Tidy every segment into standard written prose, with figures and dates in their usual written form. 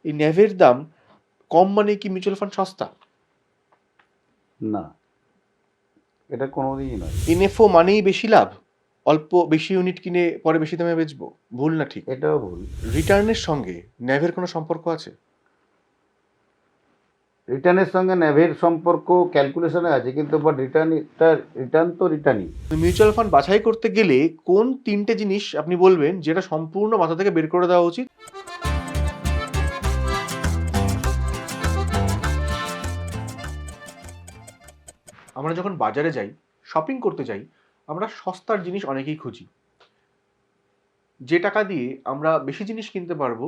এই ন্যাভের দাম কম মানে কি মিউচুয়াল ফান্ড সস্তা? না, এটা কোনোদিনই নয়। এনএফও মানেই বেশি লাভ, অল্প বেশি ইউনিট কিনে পরে বেশি দামে বেচবো, ভুল না ঠিক? এটাও ভুল। রিটার্নের সঙ্গে ন্যাভের কোনো সম্পর্ক আছে? রিটার্নের সঙ্গে ন্যাভের সম্পর্ক ক্যালকুলেশনে আছে, কিন্তু বাট রিটার্ন তো রিটার্নই। মিউচুয়াল ফান্ড বাছাই করতে গেলে কোন তিনটে জিনিস আপনি বলবেন যেটা সম্পূর্ণ মাথা থেকে বের করে দেওয়া উচিত? আমরা যখন বাজারে যাই, শপিং করতে যাই, আমরা সস্তার জিনিস অনেকেই খুঁজি। যে টাকা দিয়ে আমরা বেশি জিনিস কিনতে পারবো,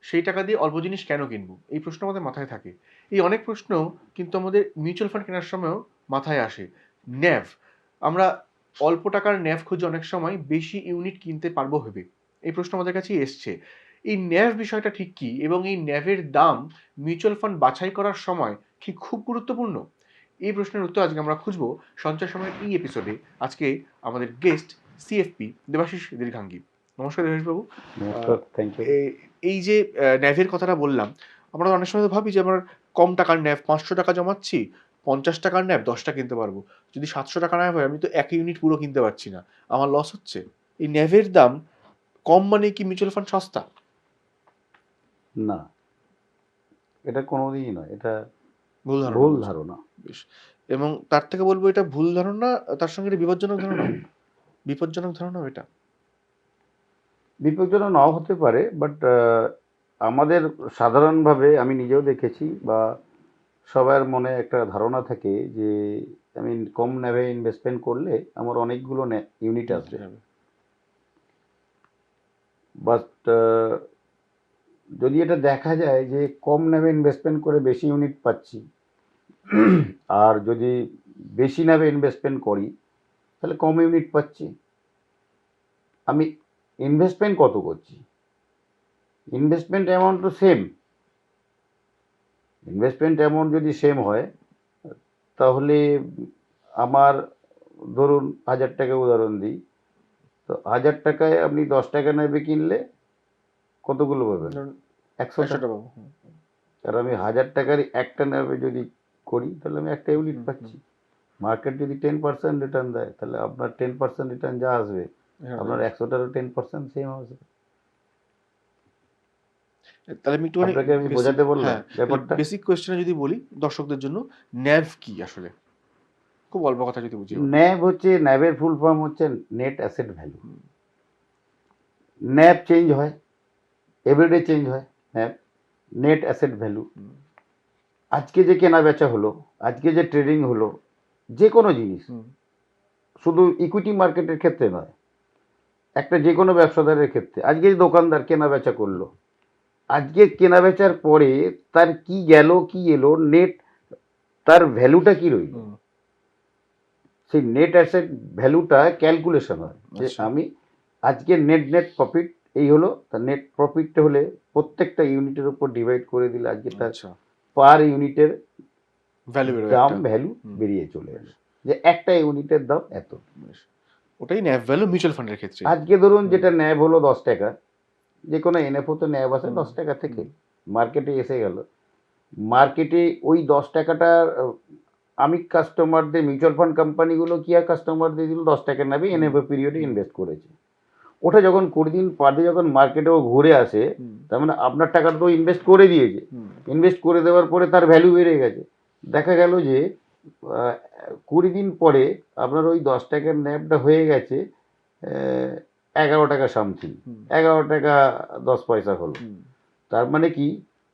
সেই টাকা দিয়ে অল্প জিনিস কেন কিনবো, এই প্রশ্ন আমাদের মাথায় থাকে। এই অনেক প্রশ্ন কিন্তু আমাদের মিউচুয়াল ফান্ড কেনার সময়ও মাথায় আসে। ন্যাভ, আমরা অল্প টাকার ন্যাভ খুঁজে অনেক সময় বেশি ইউনিট কিনতে পারবো ভেবে, এই প্রশ্ন আমাদের কাছে এসছে। এই ন্যাভ বিষয়টা ঠিক কি, এবং এই ন্যাভের দাম মিউচুয়াল ফান্ড বাছাই করার সময় কি খুব গুরুত্বপূর্ণ? এই প্রশ্নের উত্তর আজকে আমরা খুঁজবো সঞ্চয় সময়ের এই এপিসোডে। আজকে আমাদের গেস্ট সিএফপি দেবাশিস দীর্ঘাঙ্গী। নমস্কার দেবাশিসবাবু। নমস্কার, থ্যাংক ইউ। এই যে ন্যাভের কথাটা বললাম, আমরা অনেক সময় তো ভাবি যে আমার কম টাকার ন্যাভ 500 টাকা জমাচ্ছি, 50 টাকার ন্যাভ 10টা কিনতে পারবো। যদি 700 টাকা ন্যাভ হয়, আমি তো এক ইউনিট পুরো কিনতে পারছি না, আমার লস হচ্ছে। এই ন্যাভের দাম কম মানে কি মিউচুয়াল ফান্ড সস্তা? না, এটা কোনোদিনই নয়। এটা ভুল ধারণা ভুল বলছেন। ধারণা। বেশ। এবং তার থেকে বলবো এটা ভুল ধারণা, তার সঙ্গে এটা বিপজ্জনক ধারণা। বিপজ্জনক ধারণাও এটা। বিপজ্জনক নাও হতে পারে, বাট আমাদের সাধারণভাবে আমি নিজেও দেখেছি, বা সবার মনে একটা ধারণা থাকে যে আমি কম ন্যাভে ইনভেস্টমেন্ট করলে আমার অনেকগুলো ইউনিট আসবে। বাট যদি এটা দেখা যায় যে কম ন্যাভে ইনভেস্টমেন্ট করে বেশি ইউনিট পাচ্ছি, আর যদি বেশি ন্যাভে ইনভেস্টমেন্ট করি তাহলে কম ইউনিট পাচ্ছি, আমি ইনভেস্টমেন্ট কত করছি? ইনভেস্টমেন্ট অ্যামাউন্ট তো সেম। ইনভেস্টমেন্ট অ্যামাউন্ট যদি সেম হয়, তাহলে আমার, ধরুন 1000 টাকা উদাহরণ দিই, তো 1000 টাকায় আপনি 10 টাকা নেবে কিনলে কতগুলো পাবেন? 100টা। টাকা পাবো। আর আমি 1000 টাকারই একটা নেবে যদি করি, তাহলে আমি একটা ইউনিট পাচ্ছি। মার্কেট যদি 10% রিটার্ন দেয়, তাহলে আপনার 10% রিটার্ন যা আসবে, আপনার 100টারও 10% সেম আসবে। তাহলে আমি একটুখানি আপনাকে আমি বোঝাতে বললাম ব্যাপারটা। বেসিক কোয়েশ্চেনে যদি বলি দর্শকদের জন্য, ন্যাভ কি আসলে, খুব অল্প কথা যদি বুঝিয়ে বলেন। ন্যাব হচ্ছে, ন্যাবের ফুল ফর্ম হচ্ছে নেট অ্যাসেট ভ্যালু। ন্যাব চেঞ্জ হয়, এভরিডে চেঞ্জ হয়। ন্যাব নেট অ্যাসেট ভ্যালু। আজকে যে কেনা বেচা হলো, আজকে যে ট্রেডিং হলো, যে কোনো জিনিস, শুধু ইকুইটি মার্কেটের ক্ষেত্রে নয়, একটা যে কোনো ব্যবসাদারের ক্ষেত্রে, আজকে যে দোকানদার কেনা বেচা করলো, আজকে কেনা বেচার পরে তার কি গেল কি এলো, নেট তার ভ্যালুটা কি রইল, সেই নেট অ্যাসেট ভ্যালুটা ক্যালকুলেশন হয় যে আমি আজকে নেট নেট প্রফিট এই হলো, তার নেট প্রফিটটা হলে প্রত্যেকটা ইউনিটের উপর ডিভাইড করে দিলে আজকে তার পার ইউনিটের দাম ভ্যালু বেরিয়ে চলে আসে, যে একটা ইউনিটের দাম এত। ওটাই ন্যাভ ভ্যালু মিউচুয়াল ফান্ডের ক্ষেত্রে। আজকে ধরুন যেটা ন্যাব হলো 10 টাকা, যে কোনো এনএফও তো ন্যাব আসে 10 টাকা থেকে, মার্কেটে এসে গেল। মার্কেটে ওই 10 টাকাটার আমি কাস্টমারদের, মিউচুয়াল ফান্ড কোম্পানিগুলো কি আর কাস্টমারদের দিল 10 টাকা নেবে, এনএফও পিরিয়ডে ইনভেস্ট করেছে। ওটা যখন 20 দিন বাদে যখন মার্কেটেও ঘুরে আসে, তার মানে আপনার টাকাটা তো ইনভেস্ট করে দিয়েছে। ইনভেস্ট করে দেওয়ার পরে তার ভ্যালু বেড়ে গেছে। দেখা গেল যে 20 দিন পরে আপনার ওই 10 টাকার ন্যাবটা হয়ে গেছে 11 টাকা সামথিং, 11 টাকা 10 পয়সা হলো। তার মানে কি,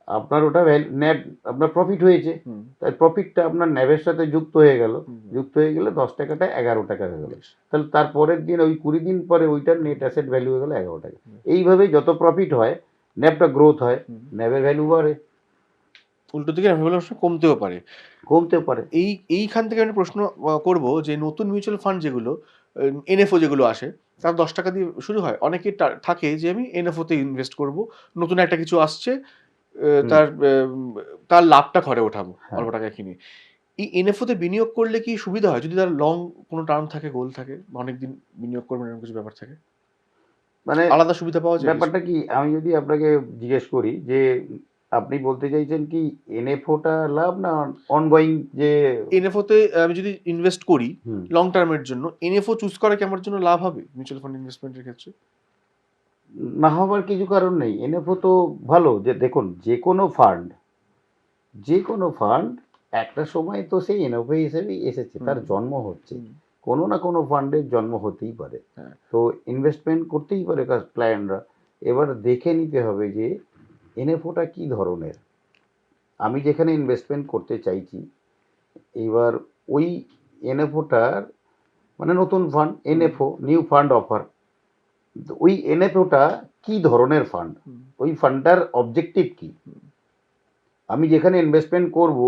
আপনার ওটা নেট আপনার প্রফিট হয়েছে, তাই প্রফিটটা আপনার ন্যাবের সাথে যুক্ত হয়ে গেল, যুক্ত হয়ে গেলে 10 টাকাটা 11 টাকা হয়ে গেল। তাহলে তার পরের দিন ওই 20 দিন পরে ওইটার নেট অ্যাসেট ভ্যালু হয়ে গেল 11 টাকা। এইভাবে যত প্রফিট হয়, ন্যাবটা গ্রোথ হয়, ন্যাবের ভ্যালু বাড়ে। উল্টো দিকে ন্যাভ ভ্যালু কমতেও পারে। এইখান থেকে আমি প্রশ্ন করব যে নতুন মিউচুয়াল ফান্ড যেগুলো, এনএফও যেগুলো আসে, তার 10 টাকা দিয়ে শুরু হয়। অনেকে থাকে যে আমি এনএফওতে ইনভেস্ট করব, নতুন একটা কিছু আসছে, তার লাভটা ঘরে ওঠাবো অল্প টাকায় কিনে। এই এনএফওতে বিনিয়োগ করলে কি সুবিধা হয়, যদি তার লং কোনো টার্ম থাকে, গোল থাকে, অনেকদিন বিনিয়োগ করবেন, এরকম কিছু ব্যাপার থাকে, মানে আলাদা সুবিধা পাওয়া যায়? ব্যাপারটা কি, আমি যদি আপনাকে জিজ্ঞেস করি যে আপনি বলতে চাইছেন কি এনএফওটা লাভ না অনগোয়িং যে? এনএফও তে আমি যদি ইনভেস্ট করি হুম, লং টার্মের জন্য, এনএফও চুজ করা কি আমার জন্য লাভ হবে মিউচুয়াল ফান্ড ইনভেস্টমেন্টের ক্ষেত্রে? না হবার কিছু কারণ নেই। এনএফও তো ভালো। যে দেখুন, যে কোনো ফান্ড একটা সময় তো সেই এনএফও হিসেবেই এসেছে, তার জন্ম হচ্ছে। হুম, কোনো না কোনো ফান্ডের জন্ম হতেই পারে। হ্যাঁ, তো ইনভেস্টমেন্ট করতেই পারে ক্লায়েন্টরা। এবার দেখে নিতে হবে যে এনএফওটা কী ধরনের। আমি যেখানে ইনভেস্টমেন্ট করতে চাইছি, এবার ওই এনএফওটার মানে নতুন fund, NFO new fund offer, ওই এনএফওটা কী ধরনের ফান্ড, হুম, ওই ফান্ডটার অবজেক্টিভ কী। আমি যেখানে ইনভেস্টমেন্ট করব,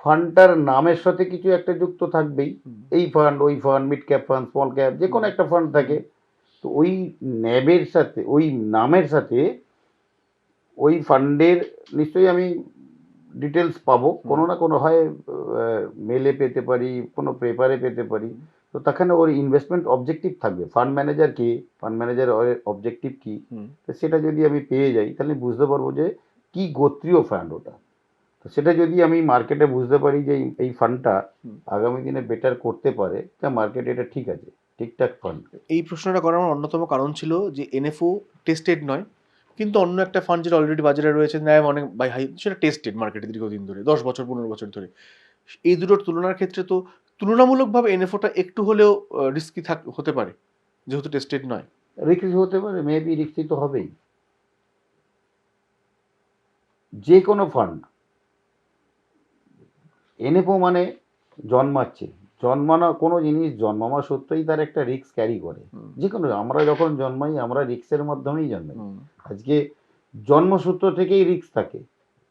ফান্ডটার নামের সাথে কিছু একটা যুক্ত থাকবেই। হুম, এই ফান্ড, ওই fund, mid cap fund, small cap, যে কোনো একটা ফান্ড থাকে। তো ওই ন্যাবের সাথে, ওই নামের সাথে ওই ফান্ডের নিশ্চয়ই আমি ডিটেলস পাবো, কোনো না কোনো হয় মেলে পেতে পারি, কোনো পেপারে পেতে পারি। তো সেখানে ওর ইনভেস্টমেন্ট অবজেক্টিভ থাকবে, ফান্ড ম্যানেজার কে, ফান্ড ম্যানেজার অবজেক্টিভ কি। হুম। তো সেটা যদি আমি পেয়ে যাই তাহলে বুঝতে পারবো যে কি গোত্রীয় ফান্ড ওটা। তো সেটা যদি আমি মার্কেটে বুঝতে পারি যে এই ফান্ডটা আগামী দিনে বেটার করতে পারে, তা মার্কেটে এটা ঠিক আছে, ঠিকঠাক ফান্ড। এই প্রশ্নটা করার আমার অন্যতম কারণ ছিল যে এনএফও টেস্টেড নয়, কিন্তু অন্য একটা ফান্ড যেটা অলরেডি বাজারে রয়েছে ন্যায় অনেক বাই হাই, সেটা টেস্টেড মার্কেটে দীর্ঘদিন ধরে, 10 বছর 15 বছর ধরে। এই দুটোর তুলনার ক্ষেত্রে তো তুলনামূলকভাবে এনএফওটা একটু হলেও রিস্কি হতে পারে, যেহেতু টেস্টেড নয়। রিস্কি হতে পারে, মেবি রিস্কি তো হবেই। যে কোনো ফান্ড, এনএফও মানে জন্মাচ্ছে, জন্মানো কোনো জিনিস জন্মানো সত্যই তার একটা রিস্ক ক্যারি করে। যে কোনো, আমরা যখন জন্মাই আমরা রিস্কের মাধ্যমেই জন্মাই। আজকে জন্মসূত্র থেকেই রিস্ক থাকে,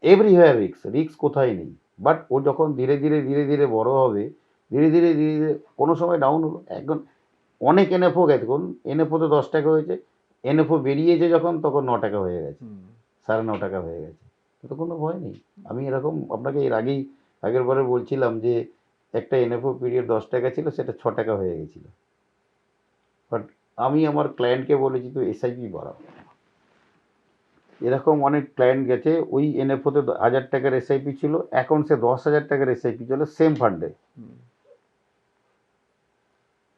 এভরিহোয়ার রিস্ক, রিস্ক কোথায় নেই। বাট ও যখন ধীরে ধীরে ধীরে ধীরে বড় হবে, ধীরে ধীরে ধীরে ধীরে কোনো সময় ডাউন হলো, এখন অনেক এনএফও গেছে, কোন এনএফও তো 10 টাকা হয়েছে, এনএফও বেরিয়েছে যখন তখন 9 টাকা হয়ে গেছে, 9.5 টাকা হয়ে গেছে। তো কোনো ভয় নেই। আমি এরকম আপনাকে এর আগেই আগের বারে বলছিলাম যে একটা এনএফও পিরিয়ড 10 টাকা ছিল, সেটা 6 টাকা হয়ে গেছিল। বাট আমি আমার ক্লায়েন্টকে বলেছি তো এসআইপি বাড়াও। এরকম অনেক ক্লায়েন্ট গেছে, ওই এনএফওতে 1000 টাকার এসআইপি ছিল, এখন সে 10,000 টাকার এসআইপি চলে সেম ফান্ডে।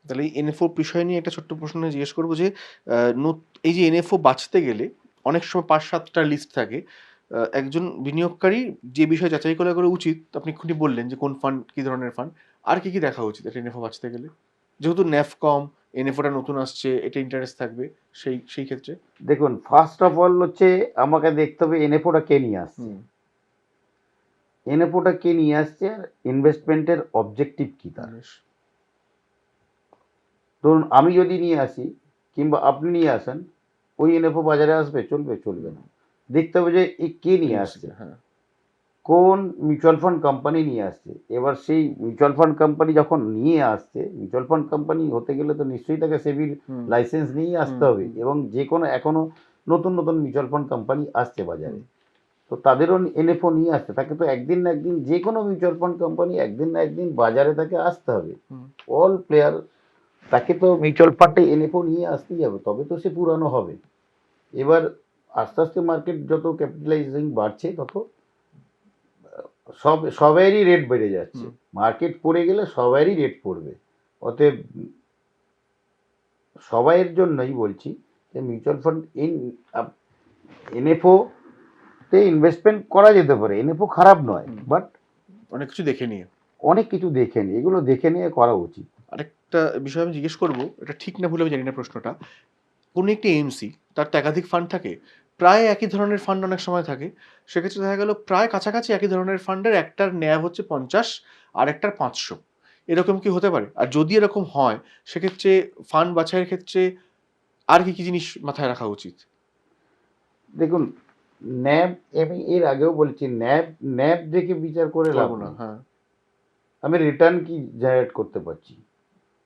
তাহলে এই এনএফও বিষয় নিয়ে একটা ছোট্ট প্রশ্ন জিজ্ঞেস করবো যে এই যে এনএফও বাঁচতে গেলে অনেক সময় 5-7টা লিস্ট থাকে, একজন বিনিয়োগকারী যে বিষয় যাচাই করা করে উচিত, আপনি এক্ষুনি বললেন যে কোন ফান্ড কী ধরনের ফান্ড, আর কি কি দেখা উচিত একটা এনএফও বাঁচতে গেলে, যেহেতু ন্যাফ কম, এনএফওটা নতুন আসছে, এটা ইন্টারেস্ট থাকবে সেই সেই ক্ষেত্রে? দেখুন, ফার্স্ট অফ অল হচ্ছে আমাকে দেখতে হবে এনএফওটা কে নিয়ে আসছে। এনএফওটা কে নিয়ে আসছে আর ইনভেস্টমেন্টের অবজেক্টিভ কী তার। বেশ। ধরুন আমি যদি নিয়ে আসি কিংবা আপনি নিয়ে আসেন, ওই এনএফও বাজারে আসবে? চলবে? চলবে না। দেখতে হবে যে এই কে নিয়ে আসছে, হ্যাঁ। কোন মিউচুয়াল ফান্ড কোম্পানি নিয়ে আসছে। এবার সেই মিউচুয়াল ফান্ড কোম্পানি যখন নিয়ে আসছে, মিউচুয়াল ফান্ড কোম্পানি হতে গেলে তো নিশ্চয়ই তাকে সেবির লাইসেন্স নিয়েই আসতে হবে। এবং যে কোনো এখনো নতুন নতুন মিউচুয়াল ফান্ড কোম্পানি আসছে বাজারে, তো তাদেরও এনএফও নিয়ে আসতে, তাকে তো একদিন না একদিন, যে কোনো মিউচুয়াল ফান্ড কোম্পানি একদিন না একদিন বাজারে তাকে আসতে হবে। অল প্লেয়ার, তাকে তো মিউচুয়াল ফান্ডে এনএফও নিয়ে আসতেই হবে, তবে তো সে পুরানো হবে। এবার আস্তে আস্তে মার্কেট যত ক্যাপিটালাইজিং বাড়ছে, তত সবারই রেট বেড়ে যাচ্ছে। মার্কেট পড়ে গেলে সবারই রেট পড়বে। অতএব সবাইয়ের জন্যই বলছি যে মিউচুয়াল ফান্ড এনএফও তে ইনভেস্টমেন্ট করা যেতে পারে, এনএফও খারাপ নয়, বাট অনেক কিছু দেখে নিয়ে। অনেক কিছু দেখে নিয়ে, এগুলো দেখে নিয়ে করা উচিত। আরেকটা বিষয় আমি জিজ্ঞেস করবো, এটা ঠিক না ভুলে আমি জানি না প্রশ্নটা, কোনো একটি এএমসি, তার তো একাধিক ফান্ড থাকে, প্রায় একই ধরনের ফান্ড অনেক সময় থাকে, সেক্ষেত্রে দেখা গেল প্রায় কাছাকাছি একই ধরনের ফান্ডের একটার ন্যায় হচ্ছে 50 আর একটার 500, এরকম কি হতে পারে? আর যদি এরকম হয় সেক্ষেত্রে ফান্ড বাছাইয়ের ক্ষেত্রে আর কি কি জিনিস মাথায় রাখা উচিত? দেখুন, ন্যাব, আমি এর আগেও বলেছি, ন্যাব ন্যাব দেখে বিচার করে লাভ করবো না, নেই। হ্যাঁ। আমি রিটার্ন কি জেনারেট করতে পারছি,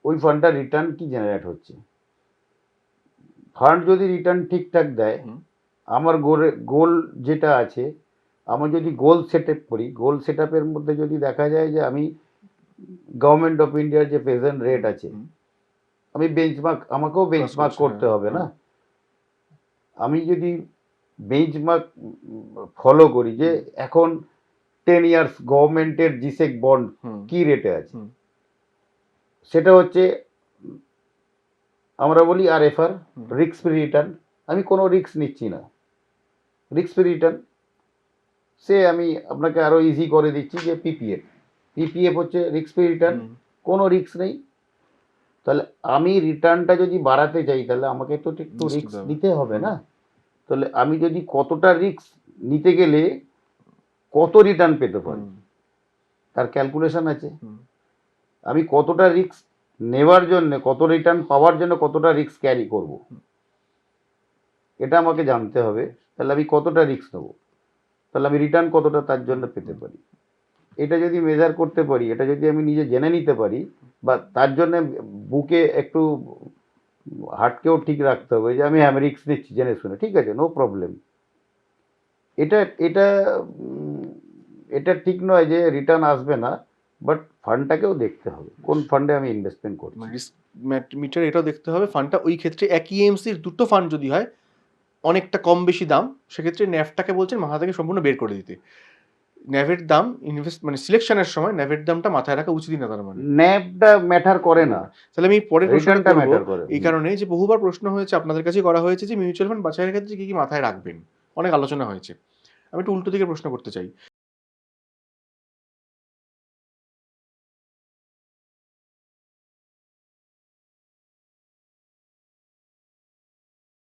ওই ফান্ডটা রিটার্ন কি জেনারেট হচ্ছে। ফান্ড যদি রিটার্ন ঠিকঠাক দেয়, আমার গোল যেটা আছে, আমার যদি গোল সেট আপ করি, গোল সেট আপের মধ্যে যদি দেখা যায় যে আমি গভর্নমেন্ট অফ ইন্ডিয়ার যে প্রেজেন্ট রেট আছে, আমি বেঞ্চমার্ক, আমাকেও বেঞ্চমার্ক করতে হবে না। আমি যদি বেঞ্চমার্ক ফলো করি যে এখন 10 ইয়ার্স গভর্নমেন্টের জিসেক বন্ড হুম কি রেটে আছে, হুম সেটা হচ্ছে আমরা বলি আরএফআর, হুম রিস্ক ফ্রি রিটার্ন। আমি কোনো রিস্ক নিচ্ছি না, রিস্ক ফ্রি রিটার্ন। সে আমি আপনাকে আরো ইজি করে দিচ্ছি যে পিপিএফ, পিপিএফ হচ্ছে রিস্ক ফ্রি রিটার্ন, হুম কোনো রিস্ক নেই। তাহলে আমি রিটার্নটা যদি বাড়াতে চাই তাহলে আমাকে তো একটু Risk রিস্ক নিতে হবে। নিতে হবে হুম না। তাহলে আমি যদি কতটা রিস্ক নিতে গেলে কত রিটার্ন পেতে পারি হুম তার ক্যালকুলেশন আছে। হুম আমি কতটা রিস্ক নেওয়ার জন্য, কত রিটার্ন পাওয়ার জন্য কতটা রিস্ক ক্যারি করব, এটা আমাকে জানতে হবে। তাহলে আমি কতটা রিস্ক নেবো, তাহলে আমি রিটার্ন কতটা তার জন্য পেতে পারি, এটা যদি মেজার করতে পারি, এটা যদি আমি নিজে জেনে নিতে পারি, বা তার জন্য বুকে একটু হার্টকেও ঠিক রাখতে হবে যে আমি রিস্ক নিচ্ছি জেনে শুনে, ঠিক আছে, নো প্রবলেম। এটা এটা উম, এটা ঠিক নয় যে রিটার্ন আসবে না, বাট ফান্ডটাকেও দেখতে হবে কোন ফান্ডে আমি ইনভেস্টমেন্ট করছি। মানে রিস্ক মিটার এটাও দেখতে হবে ফান্ডটা ওই ক্ষেত্রে একই এএমসির দুটো ফান্ড যদি হয় অনেকটা কম বেশি দাম, সেক্ষেত্রে ন্যাভটাকে বলছেন মাথা থেকে সম্পূর্ণ বের করে দিতে। ন্যাভের দাম ইনভেস্ট মানে সিলেকশনের সময় ন্যাভের দামটা মাথায় রাখা উচিতই না তার মানে। ন্যাবটা ম্যাটার করে না, তাহলে আমি পরের প্রশ্নটা রিটার্নটা করবো ম্যাটার করে। এই কারণে যে বহুবার প্রশ্ন হয়েছে আপনাদের কাছে করা হয়েছে যে মিউচুয়াল ফান্ড বাছাইয়ের ক্ষেত্রে কি কি মাথায় রাখবেন, অনেক আলোচনা হয়েছে। আমি একটু উল্টো দিকে প্রশ্ন করতে চাই।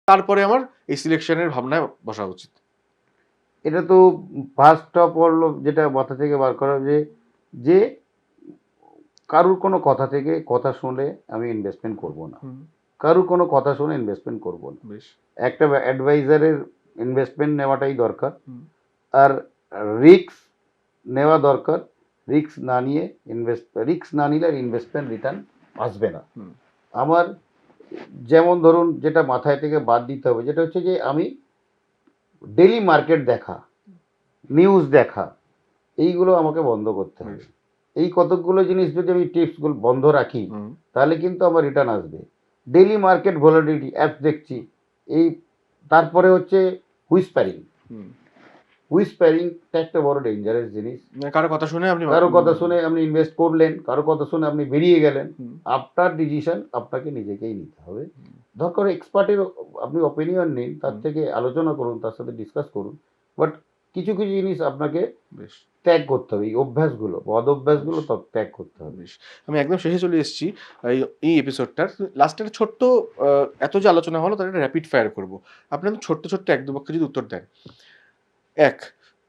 তারপরে আমার এই সিলেকশনের ভাবনায় বসা উচিত। এটা তো ফার্স্ট অফ অল যেটা মাথা থেকে বার করা যে যে কারুর কোনো কথা থেকে কথা শুনে আমি ইনভেস্টমেন্ট করব না, হুম কারুর কোনো কথা শুনে ইনভেস্টমেন্ট করব না। বেশ। একটা অ্যাডভাইজারের ইনভেস্টমেন্ট নেওয়াটাই দরকার, হুম আর রিস্ক নেওয়া দরকার। রিস্ক না নিলে ইনভেস্টমেন্ট রিটার্ন আসবে না। হুম আমার যেমন ধরুন যেটা মাথায় থেকে বাদ দিতে হবে, যেটা হচ্ছে যে আমি ডেলি মার্কেট দেখা, নিউজ দেখা, এইগুলো আমাকে বন্ধ করতে হবে। বেশ। এই কতকগুলো জিনিস যদি আমি টিপসগুলো বন্ধ রাখি হুম তাহলে কিন্তু আমার রিটার্ন আসবে। ডেলি মার্কেট ভলাটিলিটি অ্যাপস দেখছি, এই তারপরে হচ্ছে হুইসপারিং। হুম হুইসপারিংটা একটা বড় ডেঞ্জারাস জিনিস। মানে কারো কথা শুনে আপনি কারো কথা শুনে আপনি ইনভেস্ট করলেন, কারো কথা শুনে আপনি বেরিয়ে গেলেন। হুম আপনার ডিসিশন আপনাকে নিজেকেই নিতে হবে। দরকার এক্সপার্টের আপনি অপিনিয়ন নিন, তার হুম। থেকে আলোচনা করুন, তার সাথে ডিসকাস করুন, বাট কিছু কিছু জিনিস আপনাকে বেশ ত্যাগ করতে হবে। এই অভ্যাসগুলো, বদ অভ্যাসগুলো ত্যাগ করতে হবে। বেশ। আমি একদম শেষে চলে এসেছি এই এপিসোডটার। লাস্টে একটা ছোট্ট এত যে আলোচনা হলো তার একটা র্যাপিড ফায়ার করবো। আপনি একদম ছোট্ট ছোট্ট এক দু বাক্যে যদি উত্তর দেন। এক,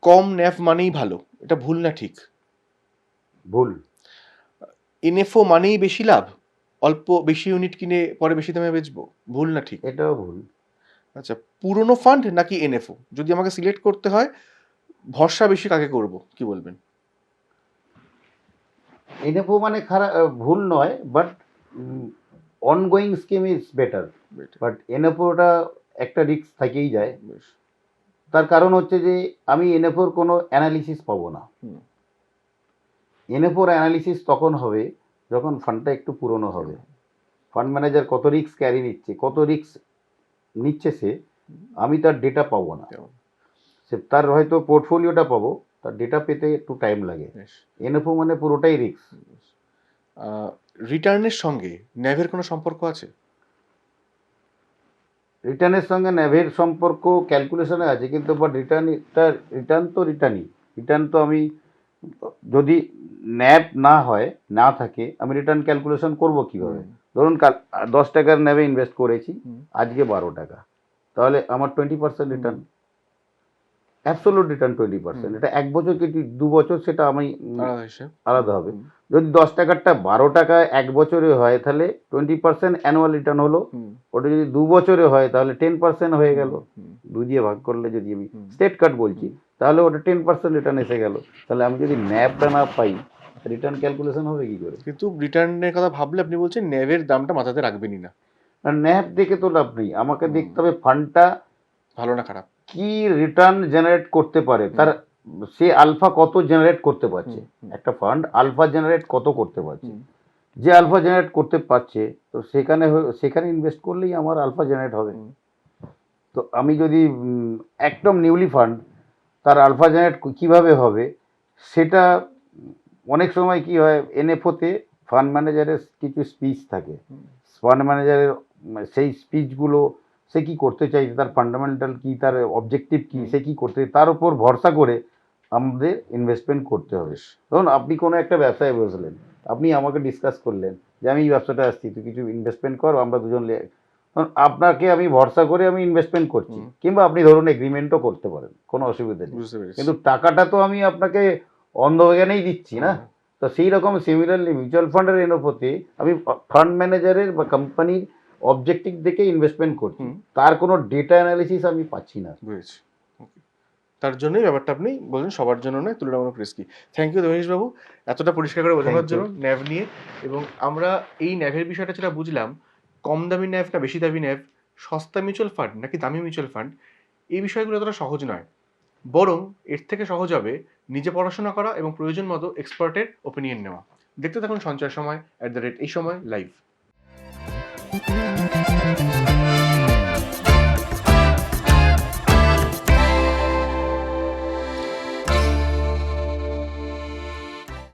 কম ন্যাভ মানেই ভালো, এটা ভুল না ঠিক? ভুল। এনএফও মানেই বেশি লাভ, অল্প বেশি ইউনিট কিনে পরে বেশি দামে বেচবো, ভুল না ঠিক? এটাও ভুল। আচ্ছা, পুরনো ফান্ড নাকি এনএফও, যদি আমাকে সিলেক্ট করতে হয় ভরসা বেশি কাকে করব, কি বলবেন? এনএফও মানে খারাপ, ভুল নয়, but ongoing scheme is better. But এনএফওটা একটা রিস্ক থেকেই যায়। বেশ। তার কারণ হচ্ছে যে আমি এনএফওর কোনো অ্যানালিসিস পাবো না। হুম এনএফওর অ্যানালিসিস তখন হবে যখন ফান্ডটা একটু পুরনো হবে। ফান্ড ম্যানেজার কত রিস্ক ক্যারি নিচ্ছে, কত রিস্ক নিচ্ছে সে, আমি তার ডেটা পাবো না। কেমন? সে তার হয়তো পোর্টফোলিওটা পাবো, তার ডেটা পেতে একটু টাইম লাগে। বেশ। এনএফও মানে পুরোটাই রিস্ক। রিটার্নের সঙ্গে ন্যাভের কোনো সম্পর্ক আছে? রিটার্নের সঙ্গে ন্যাভের সম্পর্ক ক্যালকুলেশনে আছে, কিন্তু বাট রিটার্ন তো রিটার্নই। রিটার্ন তো আমি যদি ন্যাব না হয়, না থাকে, আমি রিটার্ন ক্যালকুলেশন করব কিভাবে? ধরুন কাল 10 টাকার ন্যাবে ইনভেস্ট করেছি, আজকে 12 টাকা, তাহলে আমার 20% রিটার্ন, অ্যাবসোলুট রিটার্ন 20%। এটা 1 বছর কি 2 বছর সেটা আমি আলাদা হবে। যদি 10 টাকারটা 12 টাকা 1 বছরে হয় তাহলে 20% অ্যানুয়াল রিটার্ন হলো। ওটা যদি 2 বছরে হয় তাহলে 10% হয়ে গেল। 2 দিয়ে ভাগ করলে যদি আমি স্টেট কাট বলছি, তাহলে ওটা 10% রিটার্ন এসে গেল। তাহলে আমি যদি ন্যাবটা না পাই, রিটার্ন ক্যালকুলেশন হবে কি করে? কিন্তু রিটার্নের কথা ভাবলে আপনি বলছেন ন্যাভের দামটা মাথাতে রাখবেনই না। আর ন্যাব দেখে তো লাভ নেই, আমাকে দেখতে হবে ফান্ডটা ভালো না খারাপ। কি রিটার্ন জেনারেট করতে পারে, তার সে আলফা কত জেনারেট করতে পারছে। একটা ফান্ড আলফা জেনারেট কত করতে পারছে, যে আলফা জেনারেট করতে পারছে তো সেখানে ইনভেস্ট করলেই আমার আলফা জেনারেট হবে। তো আমি যদি একদম নিউলি ফান্ড, তার আলফা জেনারেট কীভাবে হবে সেটা অনেক সময় কি হয়, এনএফওতে ফান্ড ম্যানেজারের কিছু স্পিচ থাকে, ফান্ড ম্যানেজারের সেই স্পিচগুলো সে কি করতে চাইছে, তার ফান্ডামেন্টাল কি, তার অবজেক্টিভ কি, সে কি করতে, তার উপর ভরসা করে আমাদের ইনভেস্টমেন্ট করতে হবে। ধরুন আপনি কোনো একটা ব্যবসায় বসলেন, আপনি আমাকে ডিসকাস করলেন যে আমি এই ব্যবসাটা আসছি, তুই কিছু ইনভেস্টমেন্ট কর, আমরা দুজন আপনাকে আমি ভরসা করে আমি ইনভেস্টমেন্ট করছি, কিংবা আপনি ধরুন এগ্রিমেন্টও করতে পারেন, কোনো অসুবিধা নেই, বুঝতে পেরেছি। কিন্তু টাকাটা তো আমি আপনাকে অন্ধজ্ঞানেই দিচ্ছি না। তো সেই রকম সিমিলারলি মিউচুয়াল ফান্ডের এনওপোতে আমি ফান্ড ম্যানেজারের বা কোম্পানির অবজেক্টিভ দেখে ইনভেস্টমেন্ট করছি, তার কোনো ডেটা অ্যানালিসিস আমি পাচ্ছি না। বুঝেছি। তার জন্যই ব্যাপারটা আপনি বলছেন সবার জন্য নয়, তুলনামূলক রিস্কি। থ্যাংক ইউ দেবাশিস বাবু এতটা পরিষ্কার করে বোঝানোর জন্য ন্যাভ নিয়ে। এবং আমরা এই ন্যাভের বিষয়টা যেটা বুঝলাম, কম দামি ন্যাভ না বেশি দামি ন্যাভ, সস্তা মিউচুয়াল ফান্ড নাকি দামি মিউচুয়াল ফান্ড, এই বিষয়গুলো এতটা সহজ নয়। বরং এর থেকে সহজ হবে নিজে পড়াশোনা করা এবং প্রয়োজন মতো এক্সপার্টের ওপিনিয়ন নেওয়া। দেখতে থাকুন সঞ্চয় সময় @ এই সময় লাইভ।